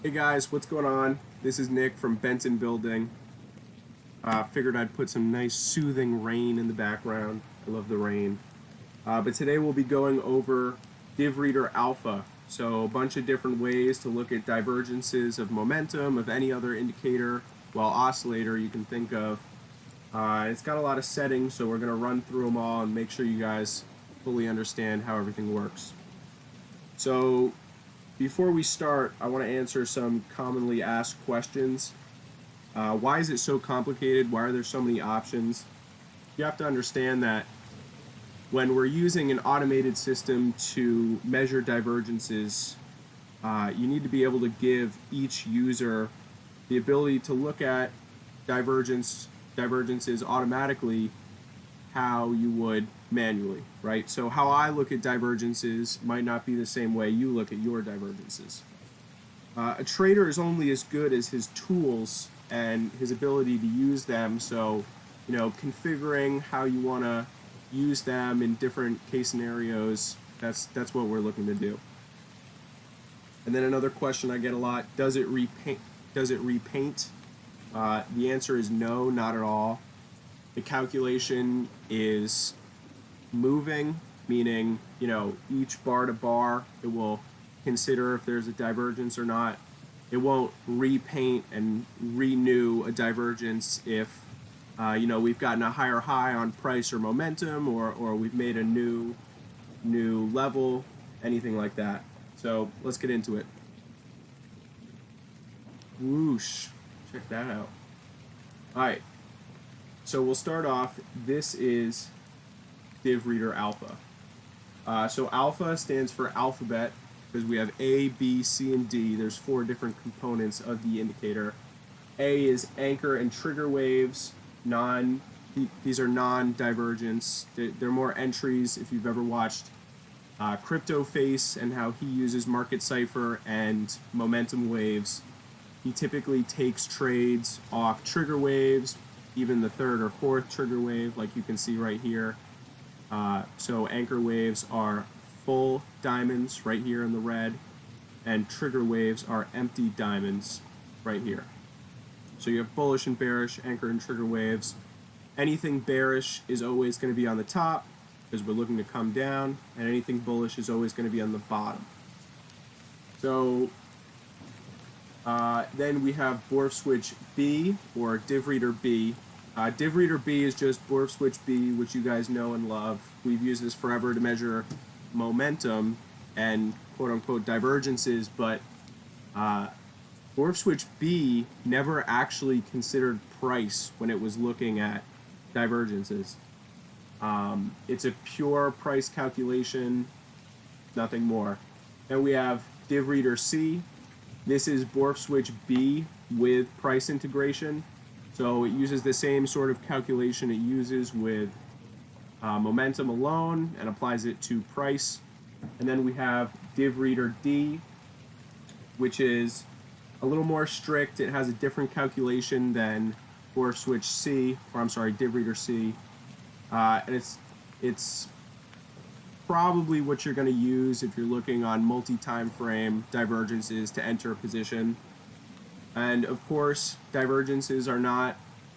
Hey guys, what's going on? This is Nick from Benton Building. Figured I'd put some nice soothing rain in the background. I love the rain. But today we'll be going over DivReader Alpha. So a bunch of different ways to look at divergences of momentum, of any other indicator, well, oscillator you can think of. It's got a lot of settings, so we're going to run through them all and make sure you guys fully understand how everything works. So before we start, I want to answer some commonly asked questions. Why is it so complicated? Why are there so many options? You have to understand that when we're using an automated system to measure divergences, you need to be able to give each user the ability to look at divergences automatically how you would manually, right? So how I look at divergences might not be the same way you look at your divergences. A trader is only as good as his tools and his ability to use them. So, configuring how you want to use them in different case scenarios, that's what we're looking to do. And then another question I get a lot, does it repaint? The answer is no, not at all. The calculation is moving, meaning, each bar to bar, it will consider if there's a divergence or not. It won't repaint and renew a divergence if, we've gotten a higher high on price or momentum, or we've made a new level, anything like that. So let's get into it. Whoosh, check that out. All right. So we'll start off, this is DivReader Alpha. So alpha stands for alphabet because we have A, B, C, and D. There's 4 different components of the indicator. A is anchor and trigger waves. These are non-divergence. They're more entries if you've ever watched Crypto Face and how he uses market cipher and momentum waves. He typically takes trades off trigger waves, even the 3rd or 4th trigger wave, like you can see right here. So anchor waves are full diamonds right here in the red, and trigger waves are empty diamonds right here. So you have bullish and bearish, anchor and trigger waves. Anything bearish is always going to be on the top because we're looking to come down, and anything bullish is always going to be on the bottom. So then we have Borfswitch B, or DivReader B. DivReader B is just Borfswitch B, which you guys know and love. We've used this forever to measure momentum and quote-unquote divergences, but Borfswitch B never actually considered price when it was looking at divergences. It's a pure price calculation, nothing more. Then we have DivReader C. This is Borfswitch B with price integration. So it uses the same sort of calculation it uses with momentum alone and applies it to price. And then we have DivReader D, which is a little more strict. It has a different calculation than DivReader C. And it's probably what you're going to use if you're looking on multi-time frame divergences to enter a position. And of course, divergences are not,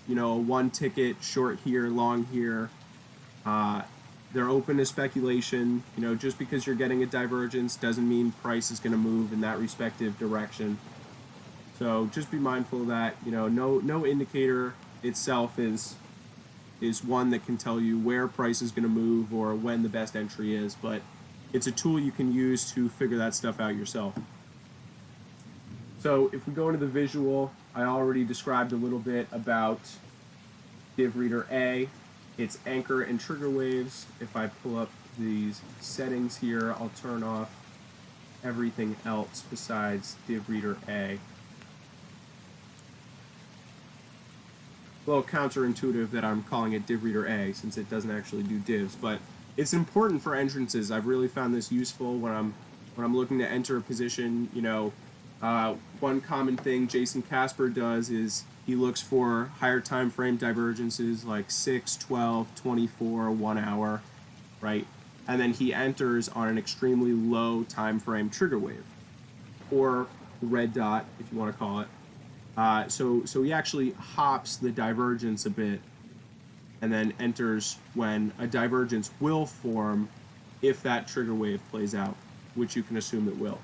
one ticket, short here, long here. They're open to speculation. Just because you're getting a divergence doesn't mean price is going to move in that respective direction. So just be mindful of that. No indicator itself is one that can tell you where price is going to move or when the best entry is, but it's a tool you can use to figure that stuff out yourself. So if we go into the visual, I already described a little bit about DivReader A. It's anchor and trigger waves. If I pull up these settings here, I'll turn off everything else besides DivReader A. A little counterintuitive that I'm calling it DivReader A since it doesn't actually do divs, but it's important for entrances. I've really found this useful when I'm looking to enter a position. One common thing Jason Casper does is he looks for higher time frame divergences like 6, 12, 24, 1 hour, right? And then he enters on an extremely low time frame trigger wave. Or red dot, if you want to call it. So he actually hops the divergence a bit and then enters when a divergence will form if that trigger wave plays out, which you can assume it will.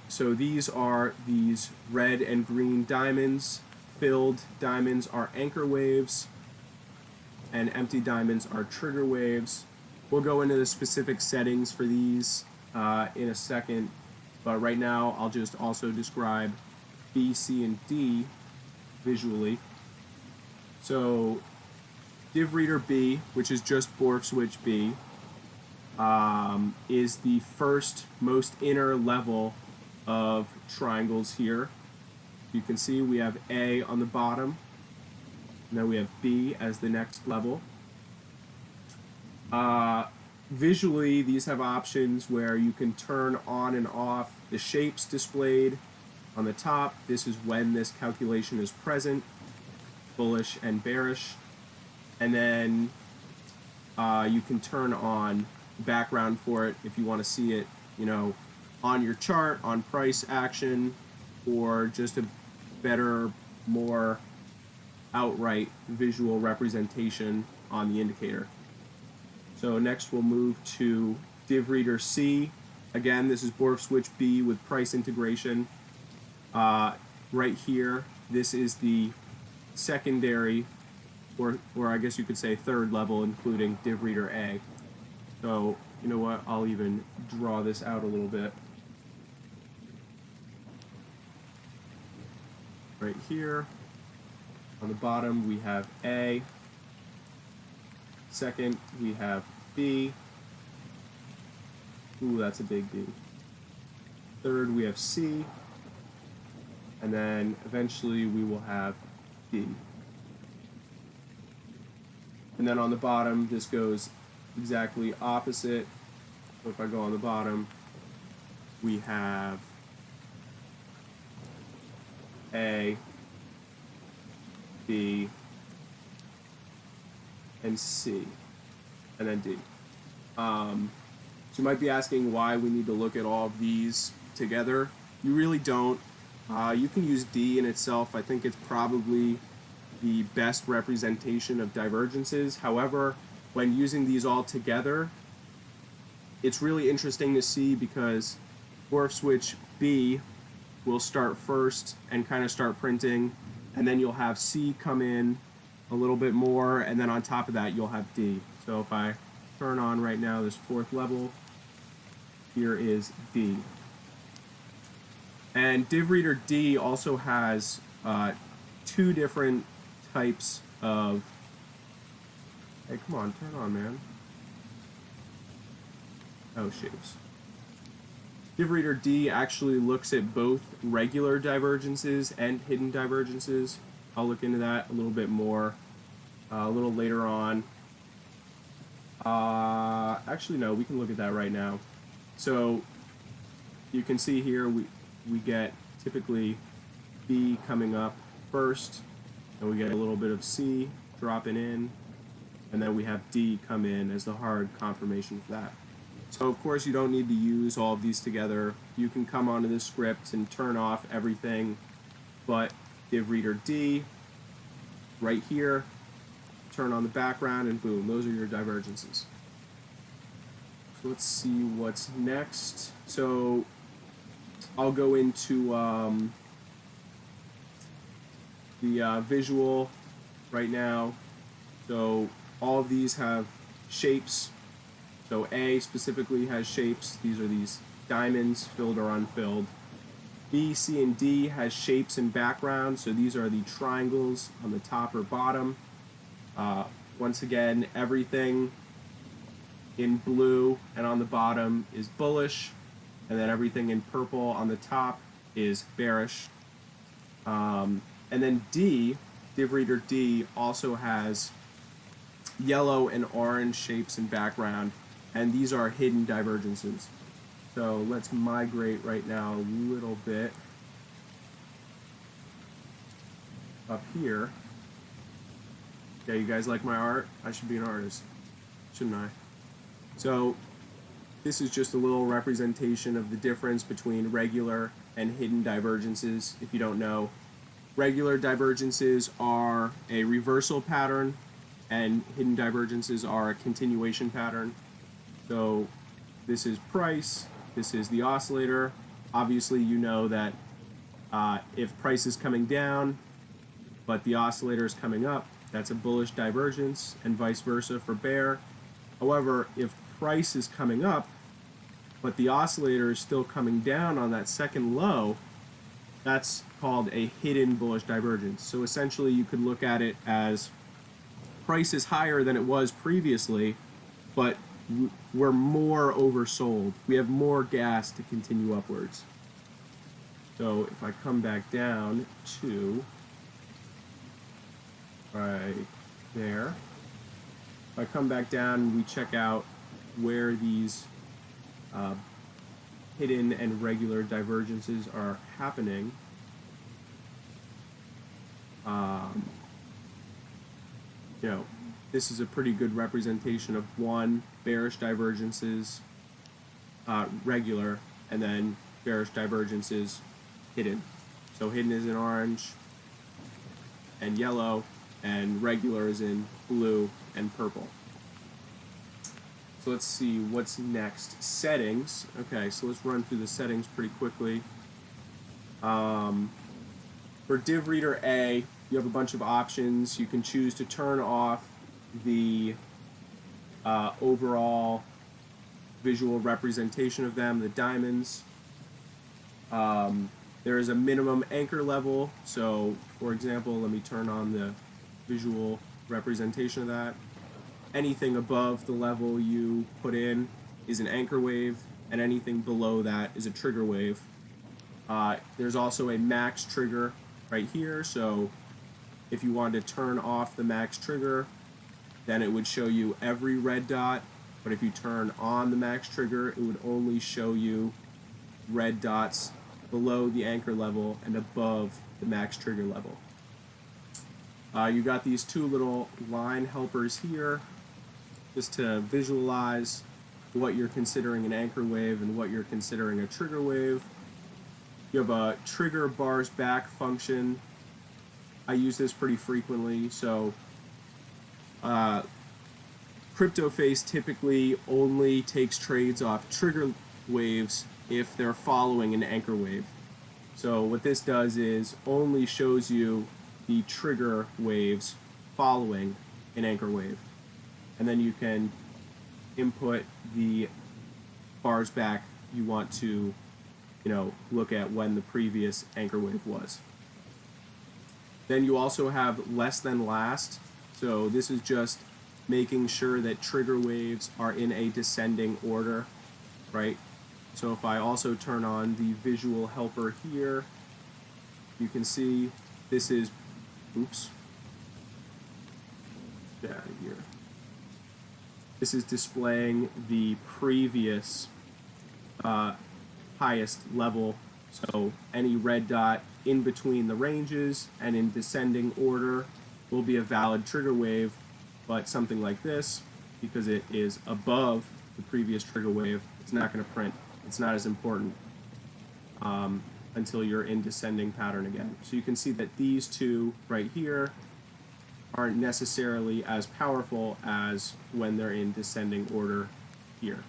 So these are these red and green diamonds. Filled diamonds are anchor waves, and empty diamonds are trigger waves. We'll go into the specific settings for these in a second, but right now I'll just also describe B, C, and D visually. So DivReader B, which is just Borfswitch B, is the first most inner level of triangles here. You can see we have A on the bottom, and then we have B as the next level. Visually, these have options where you can turn on and off the shapes displayed on the top. This is when this calculation is present, bullish and bearish. And then you can turn on the background for it if you want to see it, you know, on your chart, on price action, or just a better, more outright visual representation on the indicator. So next we'll move to DivReader C. Again, this is Borfswitch B with price integration. Right here, this is the secondary, or I guess you could say third level, including DivReader A. So, you know what, I'll even draw this out a little bit. Right here, on the bottom we have A. Second, we have B. Ooh, that's a big B. Third, we have C. And then eventually we will have D. And then on the bottom, this goes exactly opposite. So if I go on the bottom, we have A, B, and C, and then D. So you might be asking why we need to look at all of these together. You really don't. You can use D in itself. I think it's probably the best representation of divergences. However, when using these all together, it's really interesting to see because Borfswitch B will start first and kind of start printing, and then you'll have C come in a little bit more, and then on top of that you'll have D. So if I turn on right now this fourth level, here is D. And DivReader D also has two different types of... Hey, come on, turn on, man. Oh, shapes. DivReader D actually looks at both regular divergences and hidden divergences. I'll look into that a little bit more a little later on. Actually, no, we can look at that right now. So you can see here we get typically B coming up first, and we get a little bit of C dropping in, and then we have D come in as the hard confirmation for that. So of course you don't need to use all of these together. You can come onto the script and turn off everything but DivReader D right here, turn on the background, and boom, those are your divergences. So let's see what's next. So I'll go into the visual right now. So all of these have shapes. So A specifically has shapes. These are these diamonds, filled or unfilled. B, C, and D has shapes and background. So these are the triangles on the top or bottom. Once again, everything in blue and on the bottom is bullish, and then everything in purple on the top is bearish. And then D, DivReader D, also has yellow and orange shapes and background, and these are hidden divergences. So let's migrate right now a little bit up here. Yeah, you guys like my art? I should be an artist, shouldn't I? So This is just a little representation of the difference between regular and hidden divergences. If you don't know, regular divergences are a reversal pattern, and hidden divergences are a continuation pattern. So this is price, this is the oscillator. Obviously, you know that if price is coming down, but the oscillator is coming up, that's a bullish divergence, and vice versa for bear. However, if price is coming up, but the oscillator is still coming down on that second low, that's called a hidden bullish divergence. So essentially, you could look at it as price is higher than it was previously, but we're more oversold. We have more gas to continue upwards. So if I come back down to right there, if I come back down and we check out where these hidden and regular divergences are happening, you know, this is a pretty good representation of one, bearish divergences, regular, and then bearish divergences, hidden. So hidden is in orange and yellow, and regular is in blue and purple. So let's see what's next. Settings. Okay, so let's run through the settings pretty quickly. For DivReader A, you have a bunch of options. You can choose to turn off the overall visual representation of them, the diamonds. There is a minimum anchor level. So, for example, let me turn on the visual representation of that. Anything above the level you put in is an anchor wave, and anything below that is a trigger wave. There's also a max trigger right here, so if you wanted to turn off the max trigger, then it would show you every red dot, but if you turn on the max trigger, it would only show you red dots below the anchor level and above the max trigger level. You got these two little line helpers here, just to visualize what you're considering an anchor wave and what you're considering a trigger wave. You have a trigger bars back function. I use this pretty frequently. So CryptoFace typically only takes trades off trigger waves if they're following an anchor wave. So what this does is only shows you the trigger waves following an anchor wave. And then you can input the bars back you want to, look at when the previous anchor wave was. Then you also have less than last. So this is just making sure that trigger waves are in a descending order, right? So if I also turn on the visual helper here, you can see this is, get out of here. This is displaying the previous highest level. So any red dot in between the ranges and in descending order will be a valid trigger wave, but something like this, because it is above the previous trigger wave, it's not going to print. It's not as important until you're in descending pattern again. So you can see that these two right here aren't necessarily as powerful as when they're in descending order here.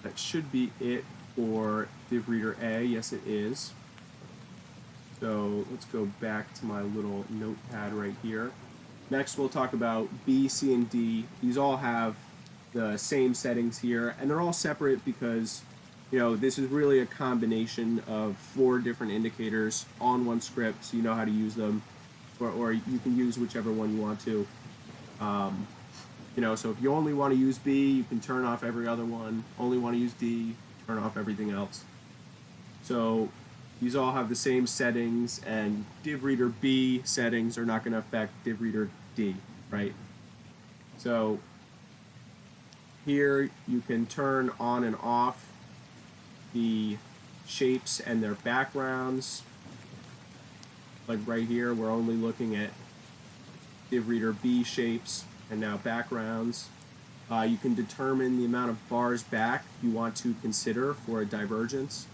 That should be it for DivReader A. Yes, it is. So let's go back to my little notepad right here. Next, we'll talk about B, C, and D. These all have the same settings here, and they're all separate because, this is really a combination of 4 different indicators on one script, so you know how to use them, or you can use whichever one you want to. So if you only want to use B, you can turn off every other one. Only want to use D, turn off everything else. So these all have the same settings, and DivReader B settings are not going to affect DivReader D, right? So here you can turn on and off the shapes and their backgrounds. Like right here, we're only looking at DivReader B shapes and now backgrounds. You can determine the amount of bars back you want to consider for a divergence.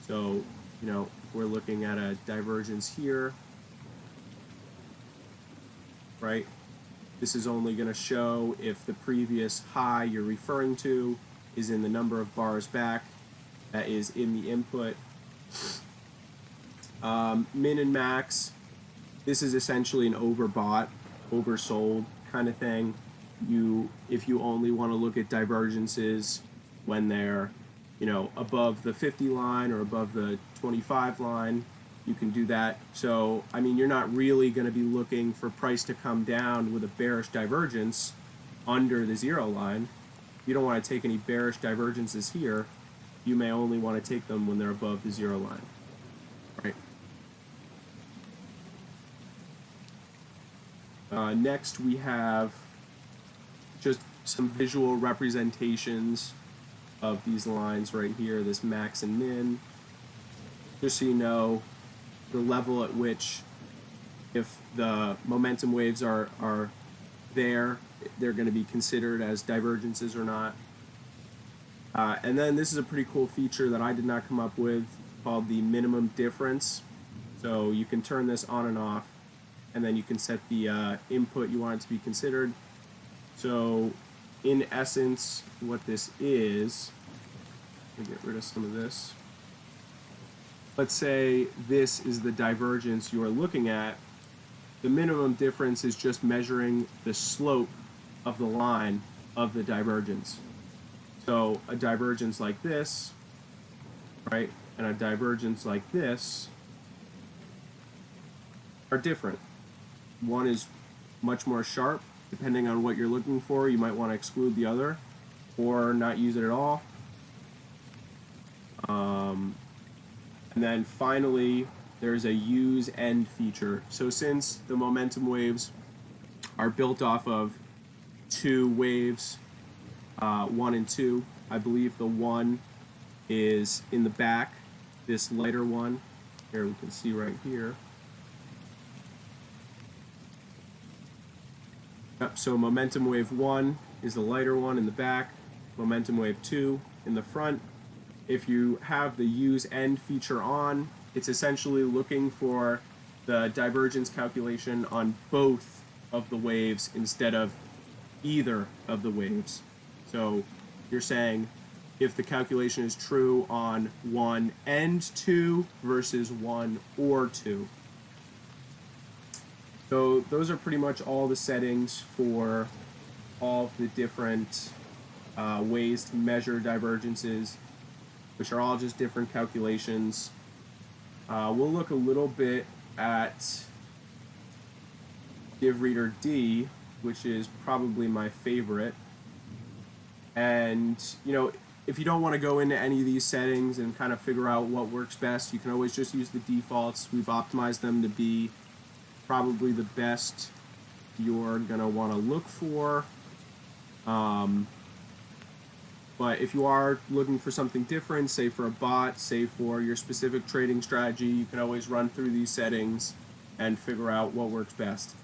So, you know, if we're looking at a divergence here, right? This is only going to show if the previous high you're referring to is in the number of bars back that is in the input. Min and max, this is essentially an overbought, oversold kind of thing. If you only want to look at divergences when they're, you know, above the 50 line or above the 25 line, you can do that. So, I mean, you're not really going to be looking for price to come down with a bearish divergence under the 0 line. You don't want to take any bearish divergences here. You may only want to take them when they're above the 0 line, right? Next, we have just some visual representations of these lines right here, this max and min, just so you know the level at which, if the momentum waves are there, they're going to be considered as divergences or not. And then this is a pretty cool feature that I did not come up with, called the minimum difference. So you can turn this on and off, and then you can set the input you want it to be considered. So in essence, what this is, let me get rid of some of this. Let's say this is the divergence you are looking at. The minimum difference is just measuring the slope of the line of the divergence. So a divergence like this, right, and a divergence like this are different. One is much more sharp. Depending on what you're looking for, you might want to exclude the other or not use it at all. And then finally, there's a use end feature. So since the momentum waves are built off of two waves, 1 and 2, I believe the 1 is in the back, this lighter one. Here we can see right here. Yep, so momentum wave 1 is the lighter one in the back, momentum wave 2 in the front. If you have the use end feature on, it's essentially looking for the divergence calculation on both of the waves instead of either of the waves. So you're saying if the calculation is true on 1 and 2 versus 1 or 2. So those are pretty much all the settings for all of the different ways to measure divergences, which are all just different calculations. We'll look a little bit at DivReader D, which is probably my favorite. And, you know, if you don't want to go into any of these settings and kind of figure out what works best, you can always just use the defaults. We've optimized them to be probably the best you're going to want to look for. But if you are looking for something different, say for a bot, say for your specific trading strategy, you can always run through these settings and figure out what works best.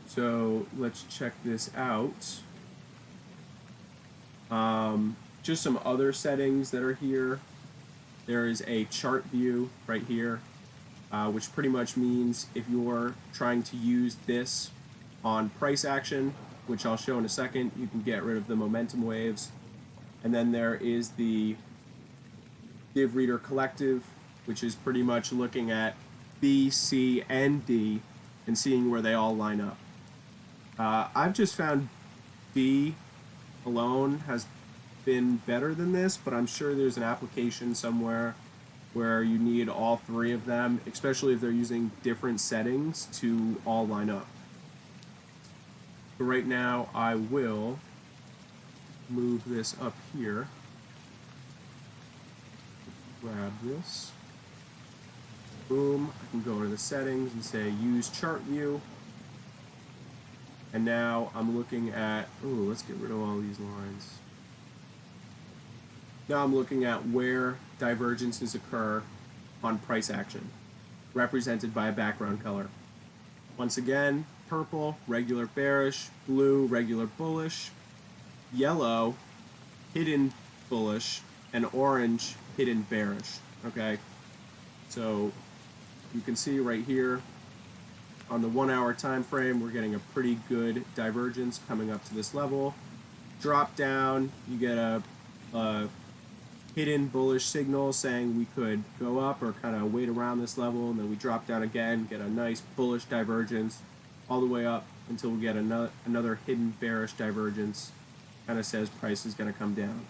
So let's check this out. Just some other settings that are here. There is a chart view right here, which pretty much means if you're trying to use this on price action, which I'll show in a second, you can get rid of the momentum waves. And then there is the DivReader Collective, which is pretty much looking at B, C, and D and seeing where they all line up. I've just found B alone has been better than this, but I'm sure there's an application somewhere where you need all three of them, especially if they're using different settings to all line up. So right now I will move this up here. Grab this. Boom. I can go into the settings and say use chart view. And now I'm looking at, let's get rid of all these lines. Now I'm looking at where divergences occur on price action, represented by a background color. Once again, purple, regular bearish, blue, regular bullish, yellow, hidden bullish, and orange, hidden bearish. Okay, so you can see right here on the 1 hour time frame, we're getting a pretty good divergence coming up to this level. Drop down, you get a hidden bullish signal saying we could go up or kind of wait around this level, and then we drop down again, get a nice bullish divergence all the way up until we get another hidden bearish divergence. Kind of says price is going to come down.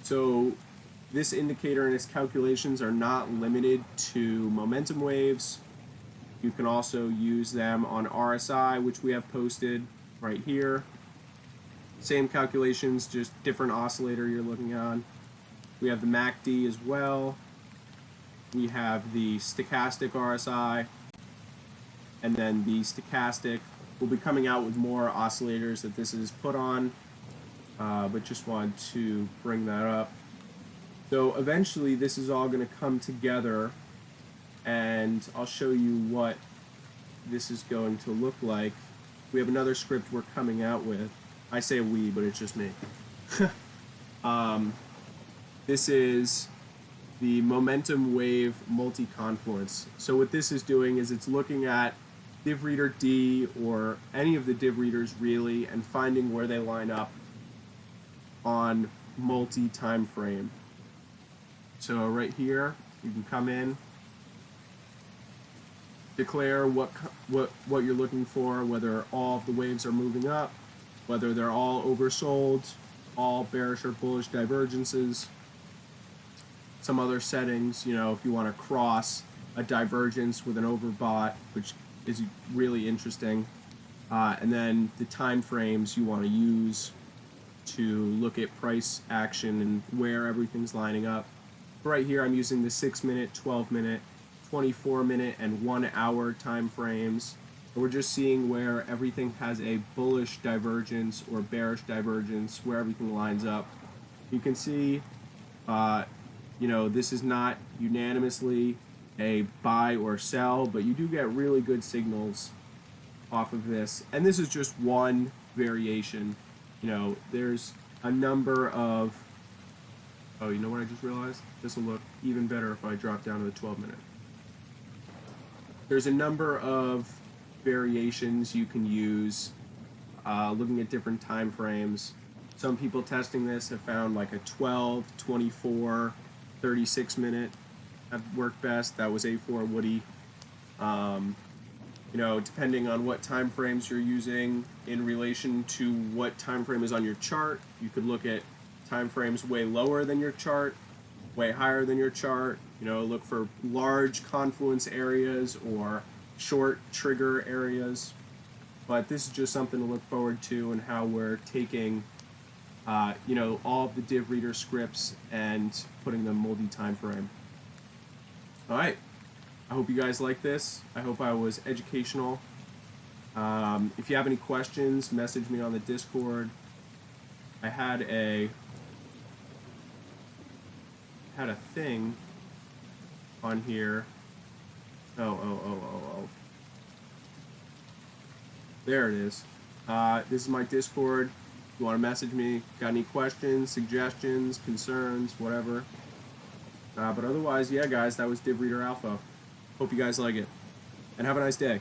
So this indicator and its calculations are not limited to momentum waves. You can also use them on RSI, which we have posted right here. Same calculations, just different oscillator you're looking on. We have the MACD as well. We have the stochastic RSI. And then the stochastic will be coming out with more oscillators that this is put on. But just wanted to bring that up. So eventually this is all going to come together, and I'll show you what this is going to look like. We have another script we're coming out with. I say we, but it's just me. This is the momentum wave multi-confluence. So what this is doing is it's looking at DivReader D or any of the div readers really, and finding where they line up on multi-time frame. So right here, you can come in, declare what you're looking for, whether all of the waves are moving up, whether they're all oversold, all bearish or bullish divergences, some other settings, you know, if you want to cross a divergence with an overbought, which is really interesting, and then the time frames you want to use to look at price action and where everything's lining up. Right here I'm using the 6-minute, 12-minute, 24-minute, and 1 hour time frames. And we're just seeing where everything has a bullish divergence or bearish divergence, where everything lines up. You can see, you know, this is not unanimously a buy or sell, but you do get really good signals off of this. And this is just one variation. You know, there's a number of, oh, you know what I just realized? This will look even better if I drop down to the 12-minute. There's a number of variations you can use looking at different time frames. Some people testing this have found like a 12, 24, 36-minute have worked best. That was A4 Woody. You know, depending on what time frames you're using in relation to what time frame is on your chart, you could look at time frames way lower than your chart, way higher than your chart. You know, look for large confluence areas or short trigger areas. But this is just something to look forward to, and how we're taking you know, all of the DivReader scripts and putting them multi-time frame. All right, I hope you guys like this. I hope I was educational. If you have any questions, message me on the Discord. I had a thing on here. Oh. There it is. This is my Discord. If you want to message me, got any questions, suggestions, concerns, whatever. But otherwise, yeah, guys, that was DivReader Alpha. Hope you guys like it. And have a nice day.